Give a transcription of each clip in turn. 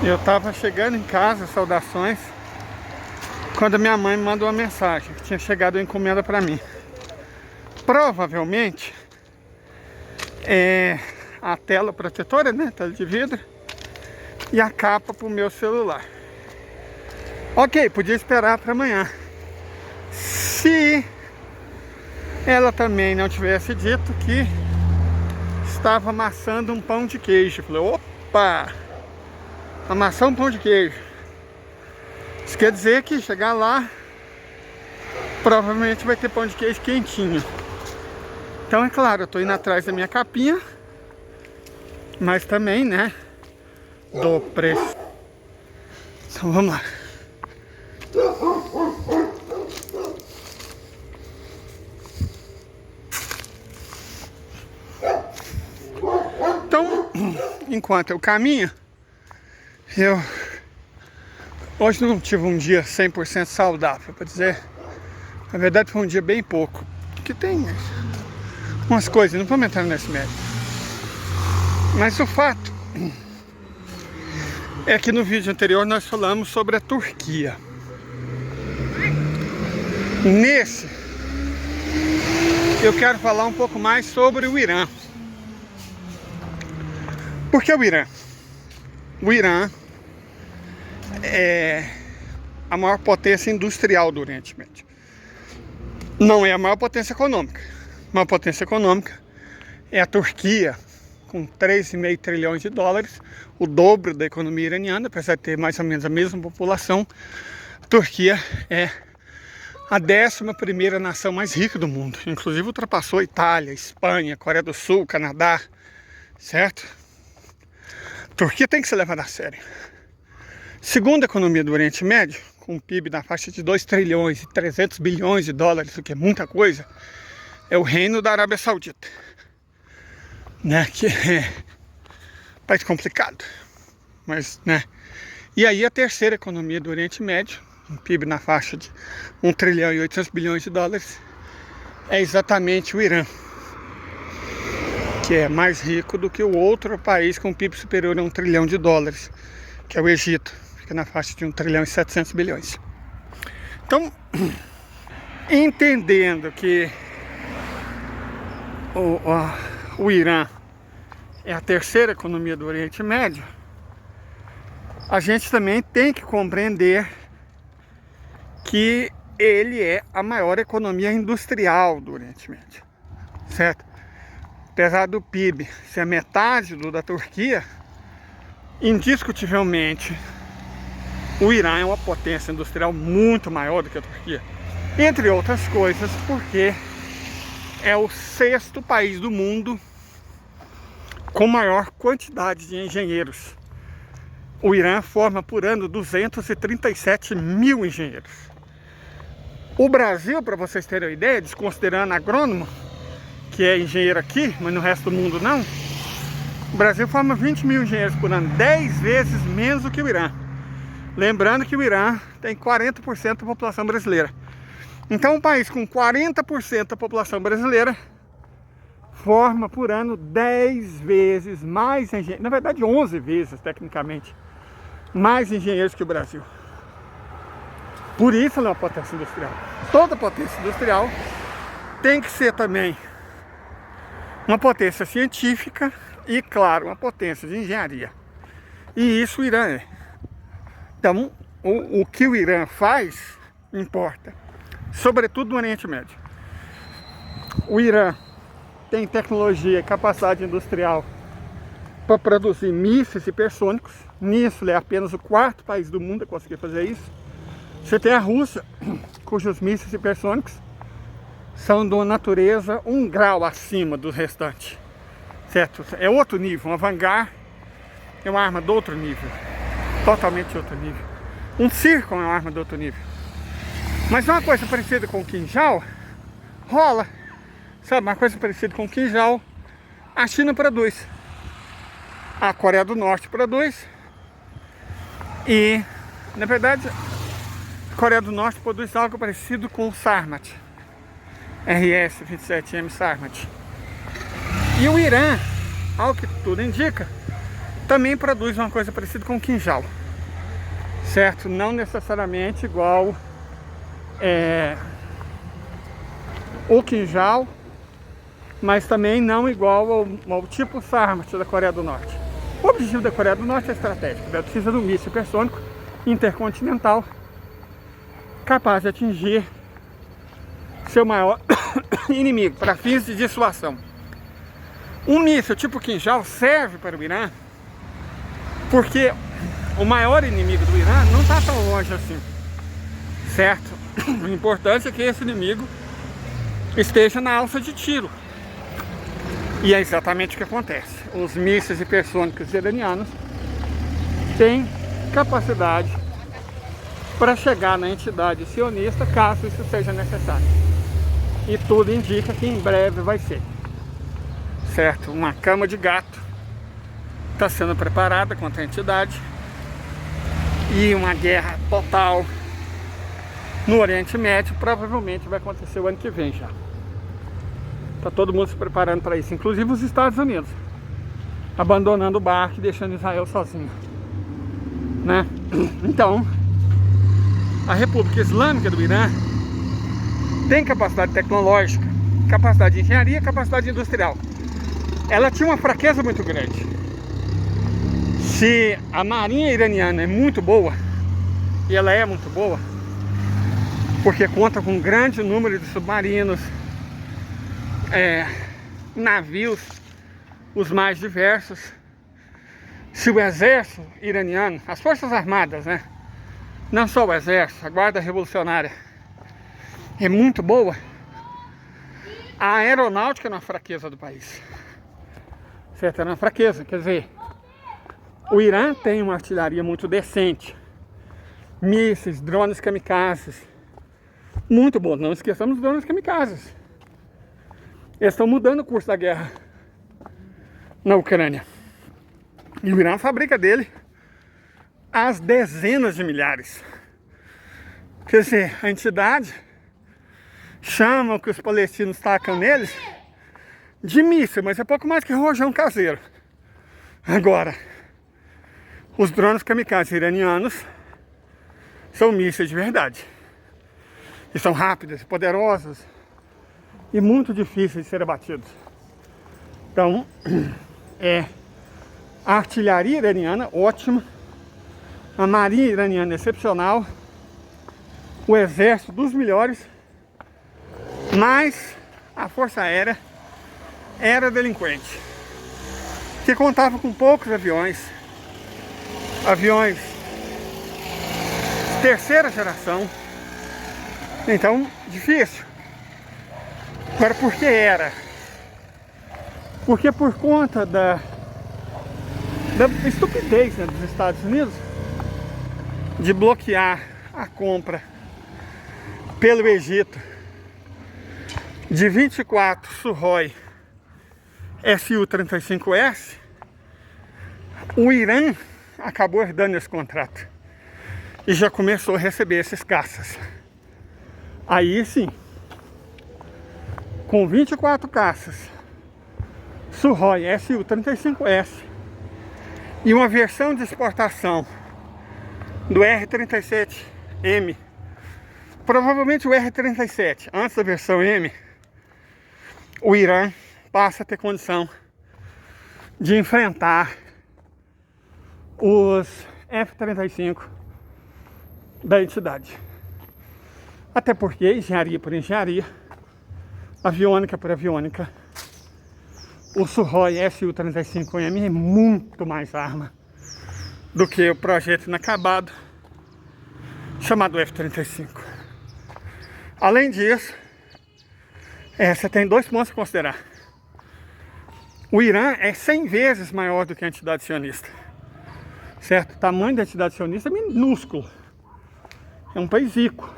Eu tava chegando em casa, saudações, quando minha mãe me mandou uma mensagem que tinha chegado uma encomenda pra mim. Provavelmente é a tela protetora, né, tela de vidro, e a capa pro meu celular. Ok, podia esperar para amanhã. Se ela também não tivesse dito que estava amassando um pão de queijo. Falei, opa! Amassar um pão de queijo. Isso quer dizer que chegar lá, provavelmente vai ter pão de queijo quentinho. Então é claro, eu tô indo atrás da minha capinha, mas também, né, do preço. Então vamos lá. Então, enquanto eu caminho, hoje não tive um dia 100% saudável, para dizer. Na verdade foi um dia bem pouco, que tem umas coisas, não vamos entrar nesse mérito. Mas o fato é que no vídeo anterior nós falamos sobre a Turquia. Nesse, eu quero falar um pouco mais sobre o Irã. Por que o Irã? O Irã é a maior potência industrial do Oriente Médio. Não é a maior potência econômica. A maior potência econômica é a Turquia, com 3,5 trilhões de dólares, o dobro da economia iraniana, apesar de ter mais ou menos a mesma população. A Turquia é a 11ª nação mais rica do mundo, inclusive ultrapassou a Itália, Espanha, Coreia do Sul, Canadá, certo? A Turquia tem que ser levada a sério. Segunda economia do Oriente Médio, com um PIB na faixa de 2 trilhões e 300 bilhões de dólares, o que é muita coisa, é o Reino da Arábia Saudita, né? Que é um país complicado, mas, né? E aí a terceira economia do Oriente Médio, um PIB na faixa de 1 trilhão e 800 bilhões de dólares, é exatamente o Irã, que é mais rico do que o outro país com um PIB superior a 1 trilhão de dólares, que é o Egito, fica na faixa de 1 trilhão e 700 bilhões. Então, entendendo que o Irã é a terceira economia do Oriente Médio, a gente também tem que compreender que ele é a maior economia industrial do Oriente Médio, certo? Apesar do PIB ser a metade do da Turquia, indiscutivelmente o Irã é uma potência industrial muito maior do que a Turquia, entre outras coisas porque é o 6º país do mundo com maior quantidade de engenheiros. O Irã forma por ano 237 mil engenheiros. O Brasil, para vocês terem uma ideia, desconsiderando agrônomo, que é engenheiro aqui, mas no resto do mundo não, o Brasil forma 20 mil engenheiros por ano, 10 vezes menos do que o Irã. Lembrando que o Irã tem 40% da população brasileira. Então um país com 40% da população brasileira forma por ano 10 vezes mais engenheiros, na verdade 11 vezes tecnicamente, mais engenheiros que o Brasil. Por isso ela é uma potência industrial. Toda potência industrial tem que ser também uma potência científica e, claro, uma potência de engenharia. E isso o Irã é. Então, o que o Irã faz importa, sobretudo no Oriente Médio. O Irã tem tecnologia e capacidade industrial para produzir mísseis hipersônicos. Nisso, ele é apenas o 4º país do mundo a conseguir fazer isso. Você tem a Rússia, cujos mísseis hipersônicos são de uma natureza 1 grau acima do restante, certo? É outro nível, uma Vanguard é uma arma de outro nível, totalmente outro nível. Um Zircon é uma arma de outro nível. Mas uma coisa parecida com o Kinjal rola, sabe? Uma coisa parecida com o Kinjal a China produz, a Coreia do Norte produz e, na verdade, a Coreia do Norte produz algo parecido com o Sarmat, RS-27M Sarmat. E o Irã, ao que tudo indica, também produz uma coisa parecida com o Kinjal. certo? Não necessariamente igual o Kinjal, mas também não igual ao tipo Sarmat da Coreia do Norte. O objetivo da Coreia do Norte é estratégico, ela precisa de um míssil hipersônico intercontinental capaz de atingir seu maior inimigo para fins de dissuasão. Um míssil tipo Kinjal serve para o Irã porque o maior inimigo do Irã não está tão longe assim, certo? O importante é que esse inimigo esteja na alça de tiro. E é exatamente o que acontece. Os mísseis hipersônicos iranianos têm capacidade para chegar na entidade sionista, caso isso seja necessário. E tudo indica que em breve vai ser. Certo? Uma cama de gato está sendo preparada contra a entidade. E uma guerra total no Oriente Médio provavelmente vai acontecer o ano que vem já. Está todo mundo se preparando para isso, inclusive os Estados Unidos, abandonando o barco e deixando Israel sozinho, né? Então, a República Islâmica do Irã tem capacidade tecnológica, capacidade de engenharia, capacidade industrial. Ela tinha uma fraqueza muito grande. Se a marinha iraniana é muito boa, e ela é muito boa, porque conta com um grande número de submarinos, navios, os mais diversos. Se o exército iraniano, as forças armadas, né, não só o exército, a guarda revolucionária é muito boa, a aeronáutica é uma fraqueza do país, certo? É uma fraqueza, quer dizer, o Irã tem uma artilharia muito decente, mísseis, drones kamikazes, muito bom. Não esqueçamos dos drones kamikazes. Eles estão mudando o curso da guerra na Ucrânia. E o Irã fabrica dele às dezenas de milhares. Quer dizer, a entidade chama o que os palestinos tacam neles de míssil, mas é pouco mais que rojão caseiro. Agora, os drones kamikazes iranianos são mísseis de verdade. E são rápidos, poderosos e muito difíceis de serem abatidos. Então, a artilharia iraniana ótima, a marinha iraniana excepcional, o exército dos melhores, mas a força aérea era delinquente, que contava com poucos aviões de terceira geração. Então, difícil. Agora, por que era? Porque por conta da estupidez, né, dos Estados Unidos de bloquear a compra pelo Egito de 24 Sukhoi Su-35S, o Irã acabou herdando esse contrato e já começou a receber esses caças. Aí sim, com 24 caças Sukhoi Su-35S e uma versão de exportação do R-37M, provavelmente o R-37 antes da versão M, o Irã passa a ter condição de enfrentar os F-35 da entidade. Até porque, engenharia por engenharia, aviônica por aviônica, o Sukhoi Su-35M é muito mais arma do que o projeto inacabado chamado F-35. Além disso, você tem dois pontos a considerar. O Irã é 100 vezes maior do que a entidade sionista, certo? O tamanho da entidade sionista é minúsculo. É um país rico,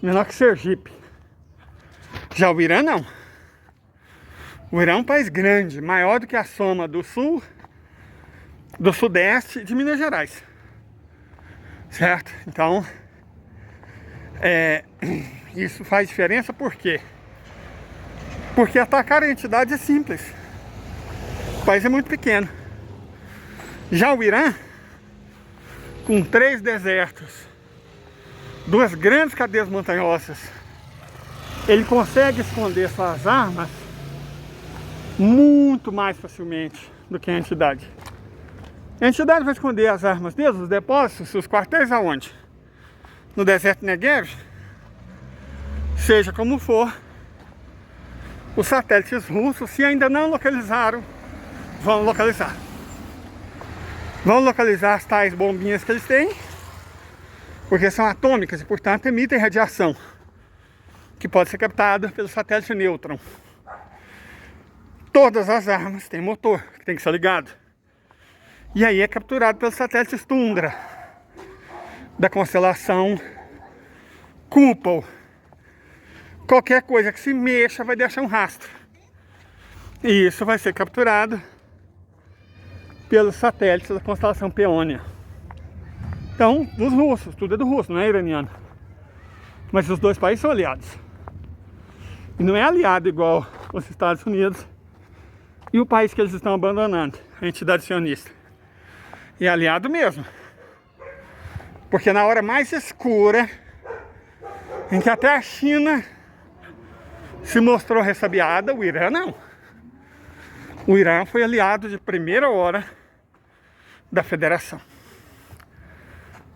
menor que Sergipe. Já o Irã não. O Irã é um país grande, maior do que a soma do sul, do sudeste e de Minas Gerais, certo? Então, isso faz diferença. Por quê? Porque atacar a entidade é simples. O país é muito pequeno. Já o Irã, com 3 desertos, 2 grandes cadeias montanhosas, ele consegue esconder suas armas muito mais facilmente do que a entidade. A entidade vai esconder as armas deles, os depósitos, os quartéis aonde? No deserto Negev. Seja como for, os satélites russos, se ainda não localizaram, vão localizar. Vão localizar as tais bombinhas que eles têm, porque são atômicas e, portanto, emitem radiação, que pode ser captada pelo satélite nêutron. Todas as armas têm motor, que tem que ser ligado. E aí é capturado pelos satélites Tundra, da constelação Kupol. Qualquer coisa que se mexa vai deixar um rastro. E isso vai ser capturado pelos satélites da constelação Peônia. Então, dos russos, tudo é do russo, não é iraniano. Mas os 2 países são aliados. E não é aliado igual os Estados Unidos e o país que eles estão abandonando, a entidade sionista. E é aliado mesmo. Porque na hora mais escura, em que até a China se mostrou ressabiada, o Irã não. O Irã foi aliado de primeira hora da Federação.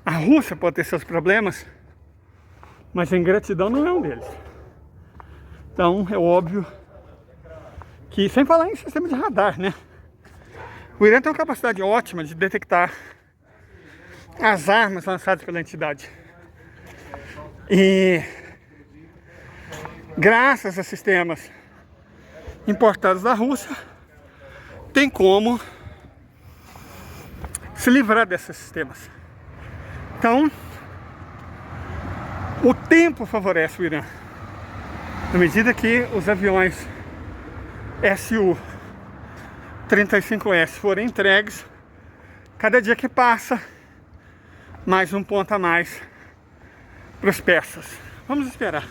A Rússia pode ter seus problemas, mas a ingratidão não é um deles. Então é óbvio que, sem falar em sistema de radar, né? O Irã tem uma capacidade ótima de detectar as armas lançadas pela entidade. E graças a sistemas importados da Rússia, tem como se livrar desses sistemas. Então, o tempo favorece o Irã. Na medida que os aviões Su-35S forem entregues, cada dia que passa, mais um ponto a mais para os persas. Vamos esperar.